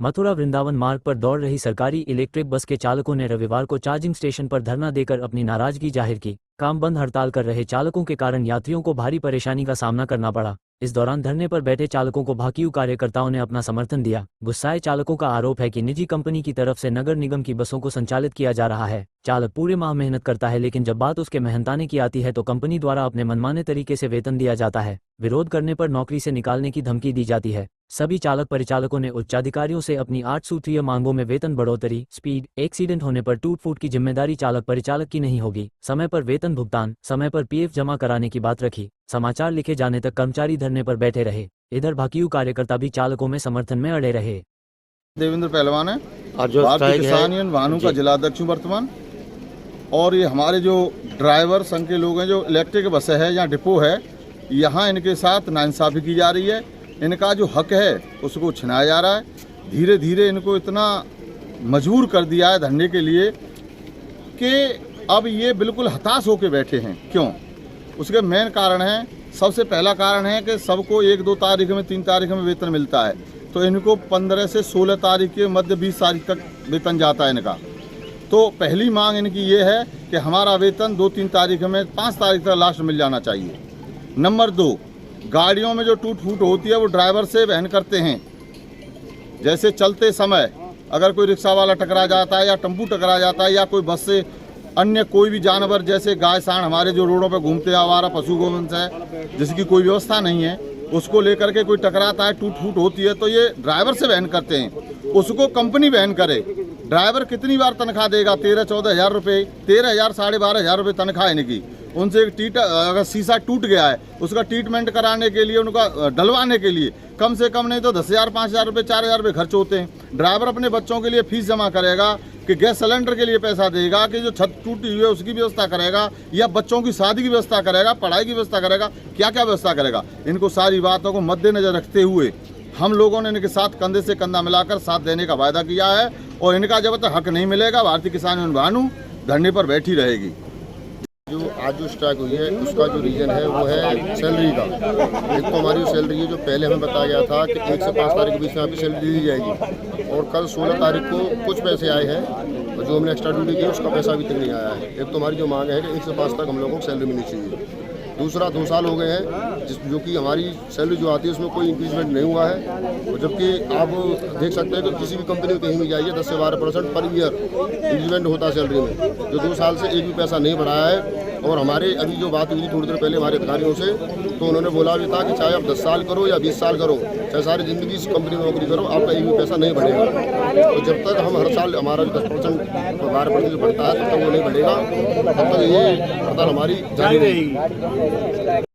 मथुरा वृंदावन मार्ग पर दौड़ रही सरकारी इलेक्ट्रिक बस के चालकों ने रविवार को चार्जिंग स्टेशन पर धरना देकर अपनी नाराजगी जाहिर की। काम बंद हड़ताल कर रहे चालकों के कारण यात्रियों को भारी परेशानी का सामना करना पड़ा। इस दौरान धरने पर बैठे चालकों को भाकियू कार्यकर्ताओं ने अपना समर्थन दिया। गुस्साए चालकों का आरोप है कि निजी कंपनी की तरफ से नगर निगम की बसों को संचालित किया जा रहा है। चालक पूरे माह मेहनत करता है, लेकिन जब बात उसके मेहनताने की आती है तो कंपनी द्वारा अपने मनमाने तरीके से वेतन दिया जाता है। विरोध करने पर नौकरी से निकालने की धमकी दी जाती है। सभी चालक परिचालकों ने उच्चाधिकारियों से अपनी 8 सूत्रीय मांगों में वेतन बढ़ोतरी, स्पीड, एक्सीडेंट होने पर टूट फूट की जिम्मेदारी चालक परिचालक की नहीं होगी, समय पर वेतन भुगतान, समय पर पीएफ जमा कराने की बात रखी। समाचार लिखे जाने तक कर्मचारी धरने पर बैठे रहे। इधर भाकियू कार्यकर्ता भी चालकों में समर्थन में अड़े रहे। देवेंद्र पहलवान है, भारतीय किसान यूनियन भानु का जिला अध्यक्ष वर्तमान। और ये हमारे जो ड्राइवर संघ के लोग हैं, जो इलेक्ट्रिक बस है या डिपो है, यहाँ इनके साथ नाइंसाफ़ी की जा रही है। इनका जो हक है उसको छिनाया जा रहा है। धीरे धीरे इनको इतना मजबूर कर दिया है धरने के लिए कि अब ये बिल्कुल हताश होकर बैठे हैं। क्यों? उसके मेन कारण है, सबसे पहला कारण है कि सबको 1-2 तारीख में 3 तारीख में वेतन मिलता है, तो इनको 15 से 16 तारीख के मध्य 20 तारीख तक वेतन जाता है इनका। तो पहली मांग इनकी ये है कि हमारा वेतन 2-3 तारीख में 5 तारीख तक लास्ट मिल जाना चाहिए। नंबर 2, गाड़ियों में जो टूट फूट होती है वो ड्राइवर से वहन करते हैं। जैसे चलते समय अगर कोई रिक्शा वाला टकरा जाता है या टेम्पू टकरा जाता है या कोई बस से अन्य कोई भी जानवर जैसे गाय सांड हमारे जो रोडों पर घूमते हैं, आवारा पशु गोवंश है जिसकी कोई व्यवस्था नहीं है, उसको लेकर के कोई टकराता है, टूट फूट होती है, तो ये ड्राइवर से वहन करते हैं। उसको कंपनी वहन करे। ड्राइवर कितनी बार तनख्वाह देगा? 13-14 हज़ार रुपये, 13,000 साढ़े 12,000 रुपये तनख्वाह इनकी। उनसे एक अगर शीशा टूट गया है उसका ट्रीटमेंट कराने के लिए, उनका डलवाने के लिए कम से कम नहीं तो 10,000, 5,000 रुपये, 4,000 रुपये खर्च होते हैं। ड्राइवर अपने बच्चों के लिए फीस जमा करेगा, कि गैस सिलेंडर के लिए पैसा देगा, कि जो छत टूटी हुई है उसकी व्यवस्था करेगा, या बच्चों की शादी की व्यवस्था करेगा, पढ़ाई की व्यवस्था करेगा, क्या क्या व्यवस्था करेगा। इनको सारी बातों को मद्देनजर रखते हुए हम लोगों ने इनके साथ कंधे से कंधा मिलाकर साथ देने का वायदा किया है। और इनका जब तक हक नहीं मिलेगा भारतीय किसान यूनियन भानु धरने पर बैठी रहेगी। जो आज जो स्ट्राइक हुई है उसका जो रीज़न है वो है सैलरी का। एक तो हमारी सैलरी है जो पहले हमें बताया गया था कि 1 से 5 तारीख के बीच में आपकी सैलरी दी जाएगी, और कल 16 तारीख को कुछ पैसे आए हैं और जो हमने एक्स्ट्रा ड्यूटी की उसका पैसा अभी तक नहीं आया है। एक तो हमारी जो मांग है कि 1 से 5 तक हम लोगों को सैलरी मिलनी चाहिए। दूसरा, 2 साल हो गए हैं जो कि हमारी सैलरी जो आती है उसमें कोई इंक्रीजमेंट नहीं हुआ है, और जबकि आप देख सकते हैं कि किसी भी कंपनी में कहीं भी जाइए 10 से 12% पर ईयर इंक्रीजमेंट होता है सैलरी में, जो 2 साल से एक भी पैसा नहीं बढ़ाया है। और हमारे अभी जो बात हुई थी थोड़ी देर पहले हमारे अधिकारियों से, तो उन्होंने बोला भी था कि चाहे आप 10 साल करो या 20 साल करो, चाहे सारी ज़िंदगी इस कंपनी में नौकरी करो, आपका एक भी पैसा नहीं बढ़ेगा। तो जब तक हम हर साल हमारा जो 10% 12% बढ़ता है तब तक वो नहीं बढ़ेगा, तब तक ये हड़ताल हमारी जारी रहेगी।